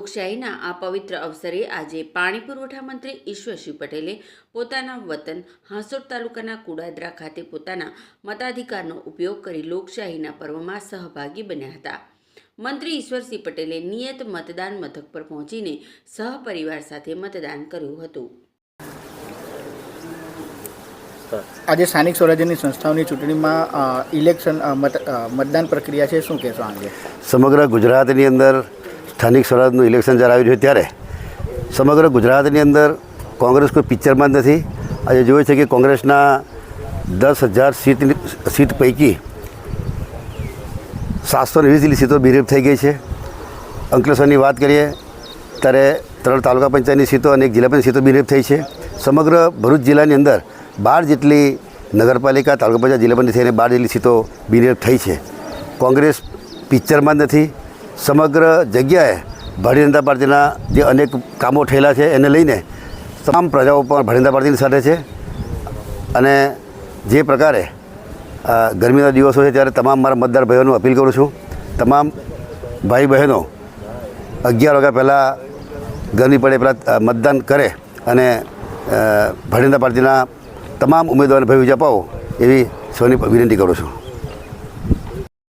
લોકશાહીના આ પવિત્ર અવસરે આજે પાણી પુરવઠા મંત્રી ઈશ્વરસિંહ પટેલે પોતાના વતન હાંસોટ તાલુકાના કુડાદરા ખાતે પોતાના મતાધિકારનો ઉપયોગ કરી લોકશાહીના પર્વમાં સહભાગી બન્યા હતા। મંત્રી ઈશ્વરસિંહ પટેલે નિયત મતદાન મથક પર પહોંચીને સહપરિવાર સાથે મતદાન કર્યું હતું। આજે સ્થાનિક સ્વરાજ્યની સંસ્થાઓની ચૂંટણીમાં ઇલેક્શન મતદાન પ્રક્રિયા છે, શું કહેશો આ અંગે? સમગ્ર ગુજરાતની અંદર સ્થાનિક સ્વરાજનું ઇલેક્શન જ્યારે આવી રહ્યું ત્યારે સમગ્ર ગુજરાતની અંદર કોંગ્રેસ કોઈ પિક્ચરમાં જ નથી। આજે જોયું છે કે કોંગ્રેસના 10,000 સીટ પૈકી 720 સીટો બિનહરીફ થઈ ગઈ છે। અંકલેશ્વરની વાત કરીએ ત્યારે 3 તાલુકા પંચાયતની સીટો અને 1 જિલ્લા પંચાયતની સીટો બિનહરીફ થઈ છે। સમગ્ર ભરૂચ જિલ્લાની અંદર 12 જેટલી નગરપાલિકા તાલુકા પંચાયત જિલ્લા પંચાયત થઈને 12 જેટલી સીટો બિનહરીફ થઈ છે। કોંગ્રેસ પિક્ચરમાં જ નથી। સમગ્ર જગ્યાએ ભારતીય જનતા પાર્ટીના જે અનેક કામો થયેલા છે એને લઈને તમામ પ્રજાઓ પણ ભારતીય જનતા પાર્ટીની સાથે છે। અને જે પ્રકારે ગરમીના દિવસો છે ત્યારે તમામ મારા મતદાર ભાઈઓને અપીલ કરું છું, તમામ ભાઈ બહેનો 11 વાગ્યા પહેલાં ગરમી પડે પહેલાં મતદાન કરે અને ભારતીય જનતા પાર્ટીના તમામ ઉમેદવારોને ભવ્ય અપાવો એવી સૌની વિનંતી કરું છું।